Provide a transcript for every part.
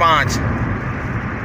5।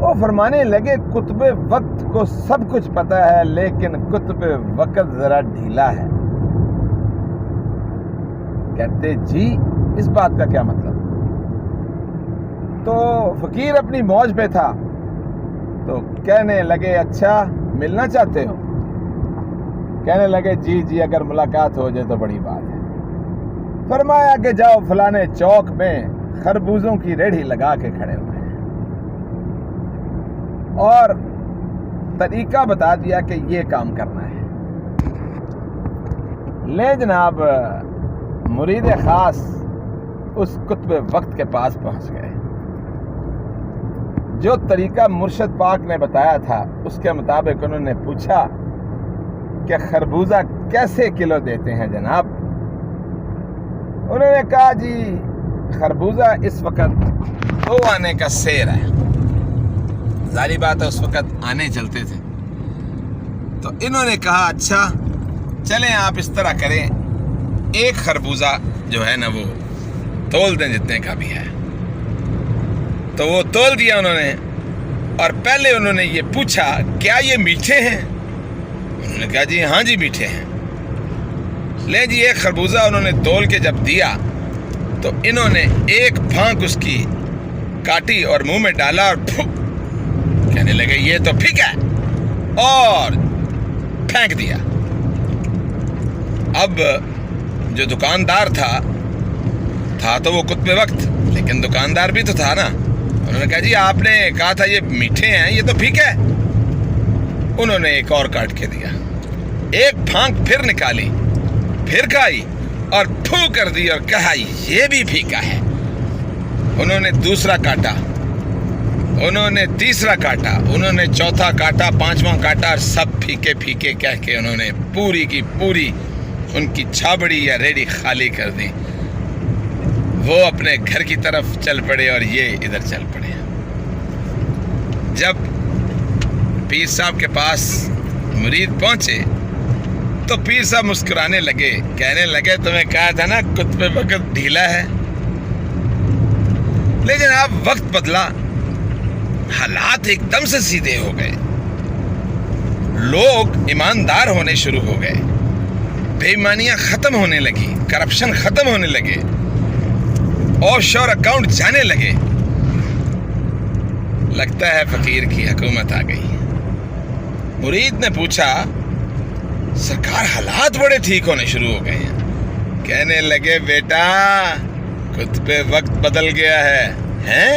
وہ فرمانے لگے قطب وقت کو سب کچھ پتہ ہے لیکن قطب وقت ذرا ڈھیلا ہے. کہتے جی اس بات کا کیا مطلب؟ تو فقیر اپنی موج پہ تھا تو کہنے لگے اچھا ملنا چاہتے ہو؟ کہنے لگے جی اگر ملاقات ہو جائے تو بڑی بات ہے. فرمایا کہ جاؤ فلانے چوک میں خربوزوں کی ریڑھی لگا کے کھڑے ہوئے ہیں اور طریقہ بتا دیا کہ یہ کام کرنا ہے. لے جناب مرید خاص اس قطب وقت کے پاس پہنچ گئے. جو طریقہ مرشد پاک نے بتایا تھا اس کے مطابق انہوں نے پوچھا کہ خربوزہ کیسے کلو دیتے ہیں جناب؟ انہوں نے کہا جی خربوزہ اس وقت 2 آنے کا سیر ہے. ظاہری بات ہے اس وقت آنے چلتے تھے. تو انہوں نے کہا اچھا چلیں آپ اس طرح کریں، ایک خربوزہ جو ہے نا وہ تول دیں جتنے کا بھی ہے. تو وہ تول دیا انہوں نے اور پہلے انہوں نے یہ پوچھا کیا یہ میٹھے ہیں؟ انہوں نے کہا جی ہاں جی میٹھے ہیں. لے جی ایک خربوزہ انہوں نے تول کے جب دیا تو انہوں نے ایک پھانک اس کی کاٹی اور منہ میں ڈالا اور کہنے لگے یہ تو پھیکا ہے اور پھینک دیا. اب جو دکاندار تھا تو وہ قطب وقت لیکن دکاندار بھی تو تھا نا. انہوں نے کہا جی آپ نے کہا تھا یہ میٹھے ہیں یہ تو پھیکا ہے. انہوں نے ایک اور کاٹ کے دیا، ایک پھانک پھر نکالی پھر کھائی اور پھو کر دی اور کہا یہ بھی پھیکا ہے. انہوں نے دوسرا کاٹا، انہوں نے تیسرا کاٹا، انہوں نے چوتھا کاٹا، 5واں کاٹا اور سب پھیکے پھیکے کہہ کے انہوں نے پوری کی پوری ان کی چھابڑی یا ریڑھی خالی کر دی. وہ اپنے گھر کی طرف چل پڑے اور یہ ادھر چل پڑے. جب پیر صاحب کے پاس مرید پہنچے تو پیر صاحب مسکرانے لگے، کہنے لگے تمہیں کہا تھا نا قطب وقت ڈھیلا ہے. لیکن اب وقت بدلا، حالات ایک دم سے سیدھے ہو گئے، لوگ ایماندار ہونے شروع ہو گئے، بے ایمانیاں ختم ہونے لگی، کرپشن ختم ہونے لگے، آف شور اکاؤنٹ جانے لگے. لگتا ہے فقیر کی حکومت آ گئی. مرید نے پوچھا سرکار حالات بڑے ٹھیک ہونے شروع ہو گئے ہیں. کہنے لگے بیٹا قطب وقت بدل گیا ہے.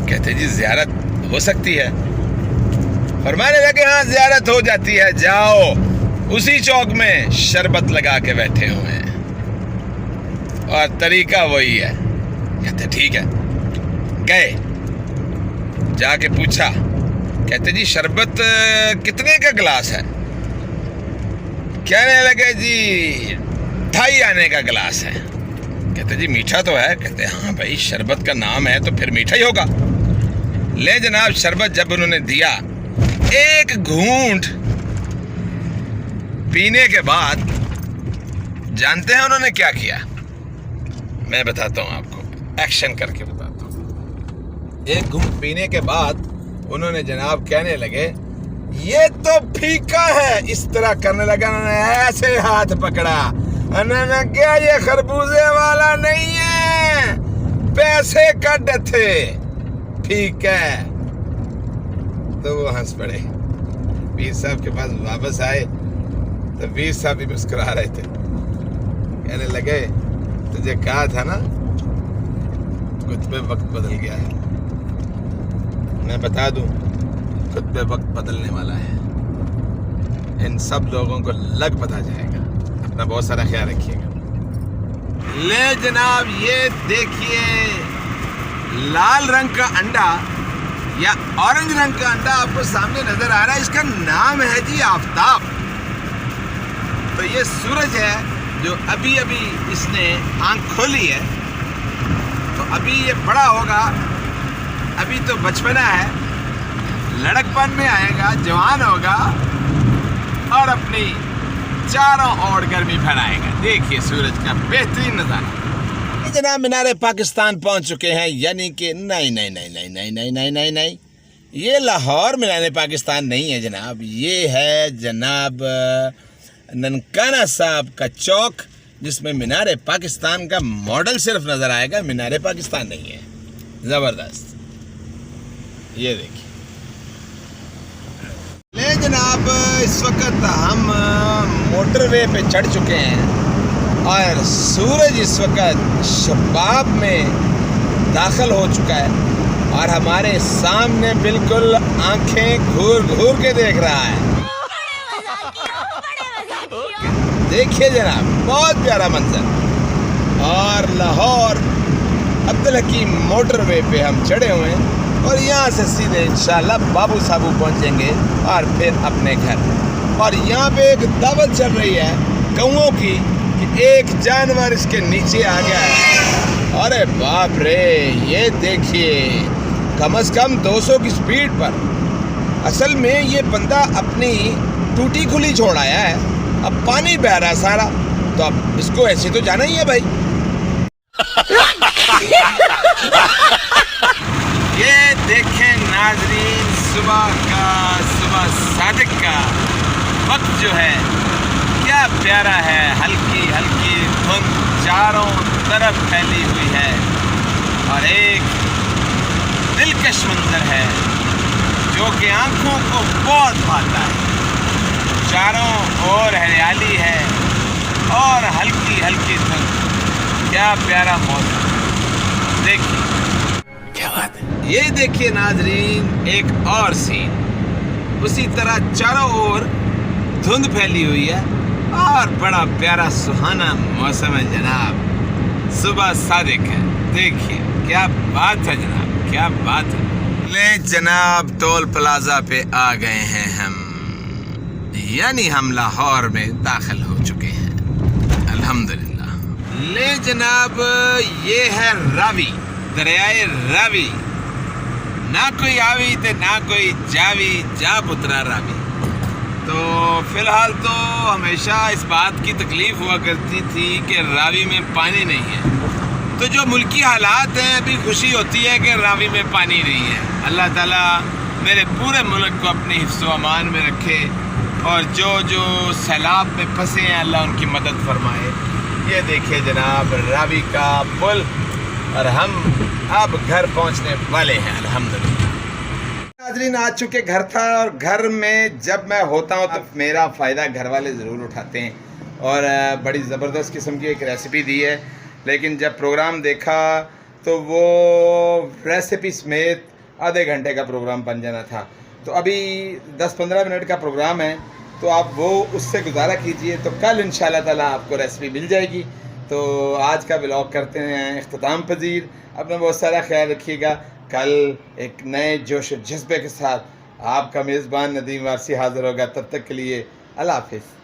کہتے جی زیارت ہو سکتی ہے؟ فرمانے لگے ہاں زیارت ہو جاتی ہے، جاؤ اسی چوک میں شربت لگا کے بیٹھے ہوئے ہیں اور طریقہ وہی ہے. کہتے ٹھیک ہے. گئے، جا کے پوچھا، کہتے جی شربت کتنے کا گلاس ہے؟ کہنے لگے جی 2.5 آنے کا گلاس ہے. کہتے جی میٹھا تو ہے؟ کہتے ہاں بھائی شربت کا نام ہے تو پھر میٹھا ہی ہوگا. لے جناب شربت جب انہوں نے دیا، ایک گھونٹ پینے کے بعد جانتے ہیں انہوں نے کیا کیا؟ میں بتاتا ہوں آپ کو، ایکشن کر کے بتاتا ہوں. ایک گھونٹ پینے کے بعد انہوں نے جناب کہنے لگے یہ تو پھیکا ہے. اس طرح کرنے لگا، انہوں نے ایسے ہاتھ پکڑا، انہوں نے کیا یہ خربوزے والا نہیں ہے، پیسے کٹ تھے، ٹھیک ہے. تو وہ ہنس پڑے. پیر صاحب کے پاس واپس آئے تو پیر صاحب بھی مسکرا رہے تھے. کہنے لگے تجھے کہا تھا نا قطب وقت بدل گیا ہے. میں بتا دوں قطب وقت بدلنے والا ہے. ان سب لوگوں کو لگ پتہ جائے گا. اپنا بہت سارا خیال رکھیے گا. لے جناب یہ دیکھیے لال رنگ کا انڈا یا اورنج رنگ کا انڈا آپ کو سامنے نظر آ رہا ہے. اس کا نام ہے جی آفتاب. تو یہ سورج ہے جو ابھی اس نے آنکھ کھولی ہے. تو ابھی یہ بڑا ہوگا، ابھی تو بچپنا ہے، لڑکپن میں آئے گا، جوان ہوگا اور اپنی چاروں اور گرمی پھیلائے گا. دیکھیے سورج کا بہترین نظارہ. جناب مینار پاکستان پہنچ چکے ہیں، یعنی کہ نہیں، یہ لاہور مینار پاکستان نہیں ہے جناب، یہ ہے جناب ننکانہ صاحب کا چوک، جس میں مینار پاکستان کا ماڈل صرف نظر آئے گا، مینار پاکستان نہیں ہے۔ زبردست، یہ دیکھیے لے جناب، اس وقت ہم موٹر وے پہ چڑھ چکے ہیں اور سورج اس وقت شباب میں داخل ہو چکا ہے اور ہمارے سامنے بالکل آنکھیں گھور کے دیکھ رہا ہے۔ دیکھیے جناب، بہت پیارا منظر، اور لاہور عبدالحکیم موٹر وے پہ ہم چڑھے ہوئے ہیں اور یہاں سے سیدھے انشاءاللہ بابو صابو پہنچیں گے اور پھر اپنے گھر۔ اور یہاں پہ ایک دعوت چل رہی ہے کوؤں کی کہ ایک جانور اس کے نیچے آ گیا ہے۔ ارے باپ رے، یہ دیکھیے، کم از کم 200 کی سپیڈ پر۔ اصل میں یہ بندہ اپنی ٹوٹی کھلی چھوڑ آیا ہے، اب پانی بہ رہا سارا، تو اب اس کو ایسے تو جانا ہی ہے بھائی۔ یہ دیکھیں ناظرین، صبح صادق کا وقت جو ہے کیا پیارا ہے، ہلکی ہلکی دھند چاروں طرف پھیلی ہوئی ہے اور ایک دلکش منظر ہے جو کہ آنکھوں کو بہت بھاتا ہے۔ چاروں اور ہریالی ہے اور ہلکی ہلکی دھند، کیا پیارا موسم، دیکھیے کیا بات ہے۔ یہ دیکھیے ناظرین، ایک اور سین، اسی طرح چاروں اور دھند پھیلی ہوئی ہے اور بڑا پیارا سہانا موسم ہے جناب، صبح صادق ہے، دیکھیے کیا بات ہے جناب، کیا بات ہے۔ لے جناب، ٹول پلازا پہ آ گئے ہیں ہم، یعنی ہم لاہور میں داخل ہو چکے ہیں الحمدللہ۔ لے جناب، یہ ہے راوی، دریائے راوی، نہ کوئی آوی تے نہ کوئی جاوی، جا پترا راوی۔ تو فی الحال تو ہمیشہ اس بات کی تکلیف ہوا کرتی تھی کہ راوی میں پانی نہیں ہے، تو جو ملکی حالات ہیں ابھی خوشی ہوتی ہے کہ راوی میں پانی نہیں ہے۔ اللہ تعالیٰ میرے پورے ملک کو اپنی حفظ و امان میں رکھے اور جو سیلاب میں پھنسے ہیں اللہ ان کی مدد فرمائے۔ یہ دیکھیے جناب راوی کا پل، اور ہم اب گھر پہنچنے والے ہیں الحمدللہ۔ ناظرین، آ چکے گھر تھا، اور گھر میں جب میں ہوتا ہوں تو میرا فائدہ گھر والے ضرور اٹھاتے ہیں اور بڑی زبردست قسم کی ایک ریسیپی دی ہے، لیکن جب پروگرام دیکھا تو وہ ریسیپی سمیت آدھے گھنٹے کا پروگرام بن جانا تھا، تو ابھی 10-15 منٹ کا پروگرام ہے، تو آپ وہ اس سے گزارا کیجئے، تو کل انشاءاللہ تعالیٰ آپ کو ریسیپی مل جائے گی۔ تو آج کا ولاگ کرتے ہیں اختتام پذیر، اپنا بہت سارا خیال رکھیے گا۔ کل ایک نئے جوش و جذبے کے ساتھ آپ کا میزبان ندیم وارسی حاضر ہوگا، تب تک کے لیے اللہ حافظ۔